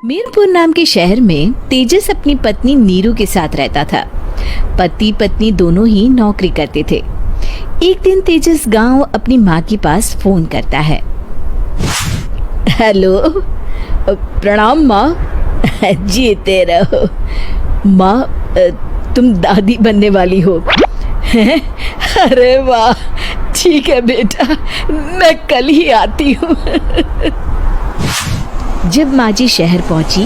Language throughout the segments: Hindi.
मीरपुर नाम के शहर में तेजस अपनी पत्नी नीरू के साथ रहता था। पति पत्नी दोनों ही नौकरी करते थे। एक दिन तेजस गांव अपनी माँ के पास फोन करता है। हेलो, प्रणाम माँ। जीते रहो माँ, तुम दादी बनने वाली हो। अरे वाह, ठीक है बेटा, मैं कल ही आती हूँ। जब माँ जी शहर पहुंची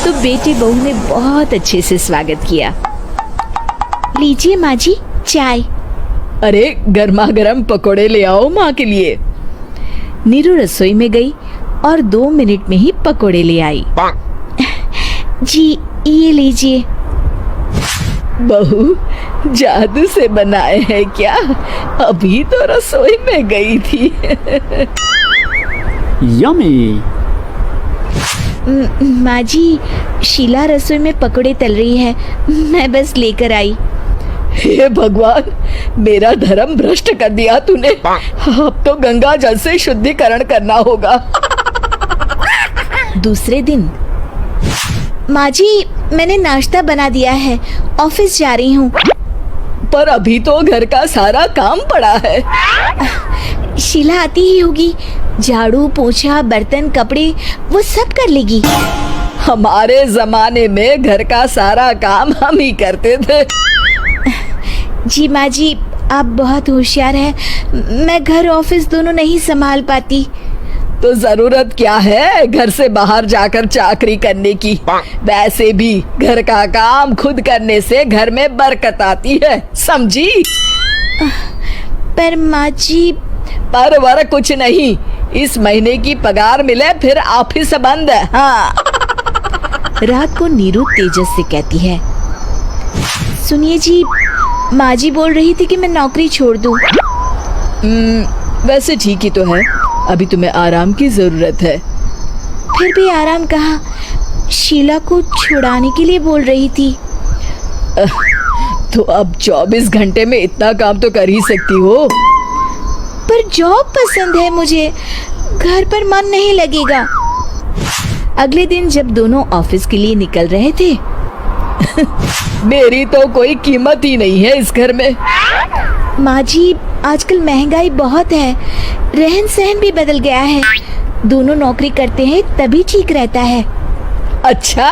तो बेटी बहू ने बहुत अच्छे से स्वागत किया। लीजिए माँ जी चाय। अरे गर्मा गर्म पकोड़े ले आओ माँ के लिए। नीरू रसोई में गई और 2 मिनट में ही पकोड़े ले आई। जी ये लीजिए। बहू जादू से बनाए हैं क्या? अभी तो रसोई में गई थी। यम्मी। माँ जी, शीला रसोई में पकोड़े तल रही है, मैं बस लेकर आई। हे भगवान, मेरा धर्म भ्रष्ट कर दिया तूने। अब तो गंगा जल से शुद्धिकरण करना होगा। दूसरे दिन, माँ जी मैंने नाश्ता बना दिया है, ऑफिस जा रही हूँ। पर अभी तो घर का सारा काम पड़ा है। शीला आती ही होगी, झाड़ू पोछा बर्तन कपड़े वो सब कर लेगी। हमारे जमाने में घर का सारा काम हम ही करते थे। जी माँ जी, आप बहुत होशियार हैं, मैं घर ऑफिस दोनों नहीं संभाल पाती। तो जरूरत क्या है घर से बाहर जाकर चाकरी करने की? वैसे भी घर का काम खुद करने से घर में बरकत आती है, समझी? पर माँ जी। पर वर कुछ नहीं, इस महीने की पगार मिले फिर ऑफिस बंद है। हाँ। रात को नीरू तेजस से कहती है, सुनिए जी, माँ जी बोल रही थी कि मैं नौकरी छोड़ दूं। वैसे ठीक ही तो है, अभी तुम्हें आराम की जरूरत है। फिर भी आराम कहाँ, शीला को छुड़ाने के लिए बोल रही थी। तो अब 24 घंटे में इतना काम तो कर ही सकती हो। पर जॉब पसंद है मुझे, घर पर मन नहीं लगेगा। अगले दिन जब दोनों ऑफिस के लिए निकल रहे थे, मेरी तो कोई कीमत ही नहीं है इस घर में। माँ जी, आजकल महंगाई बहुत है, रहन सहन भी बदल गया है, दोनों नौकरी करते हैं तभी ठीक रहता है। अच्छा,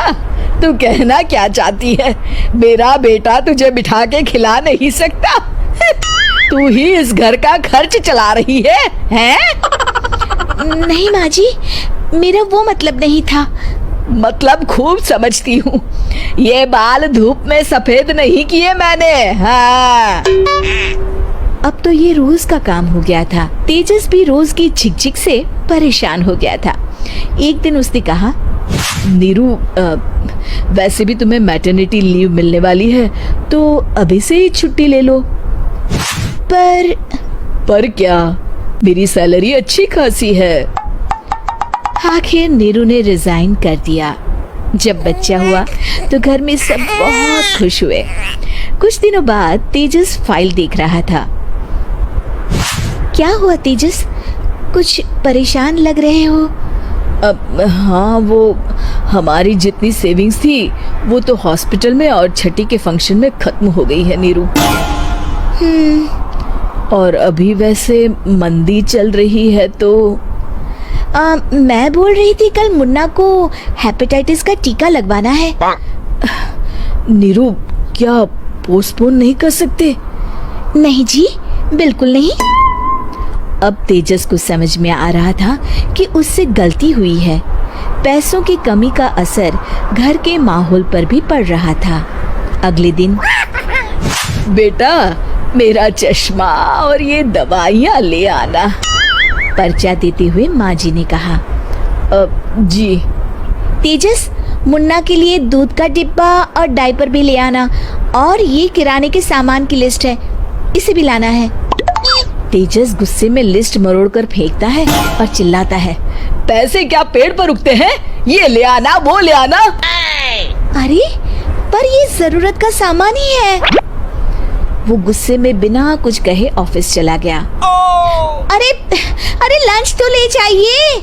तू कहना क्या चाहती है? मेरा बेटा तुझे बिठा के खिला नहीं सकता? तू ही इस घर का खर्च चला रही है, हैं? नहीं माँ जी, मेरा वो मतलब नहीं था। मतलब खूब समझती हूँ, ये बाल धूप में सफेद नहीं किए मैंने। हाँ। अब तो ये रोज का काम हो गया था। तेजस भी रोज की झिकझिक से परेशान हो गया था। एक दिन उसने कहा, नीरू, वैसे भी तुम्हें मैटरनिटी लीव मिलने वाली है, तो अभी से ही छुट्टी ले लो। पर क्या, मेरी सैलरी अच्छी खासी है। आखिर नीरू ने रिजाइन कर दिया। जब बच्चा हुआ तो घर में सब बहुत खुश हुए। कुछ दिनों बाद तेजस फाइल देख रहा था। क्या हुआ तेजस, कुछ परेशान लग रहे हो? हाँ, वो हमारी जितनी सेविंग्स थी वो तो हॉस्पिटल में और छठी के फंक्शन में खत्म हो गई है नीरू। और अभी वैसे मंदी चल रही है तो मैं बोल रही थी कल मुन्ना को हेपेटाइटिस का टीका लगवाना है। नीरू, क्या पोस्टपोन नहीं कर सकते? नहीं जी, बिल्कुल नहीं। अब तेजस को समझ में आ रहा था कि उससे गलती हुई है। पैसों की कमी का असर घर के माहौल पर भी पड़ रहा था। अगले दिन, बेटा मेरा चश्मा और ये दवाइयाँ ले आना, पर्चा देते हुए माँ जी ने कहा। जी। तेजस, मुन्ना के लिए दूध का डिब्बा और डायपर भी ले आना, और ये किराने के सामान की लिस्ट है, इसे भी लाना है। तेजस गुस्से में लिस्ट मरोड़कर फेंकता है और चिल्लाता है, पैसे क्या पेड़ पर उगते हैं? ये ले आना, वो ले आना। अरे पर ये जरूरत का सामान ही है। वो गुस्से में बिना कुछ कहे ऑफिस चला गया। अरे लंच तो ले जाइए।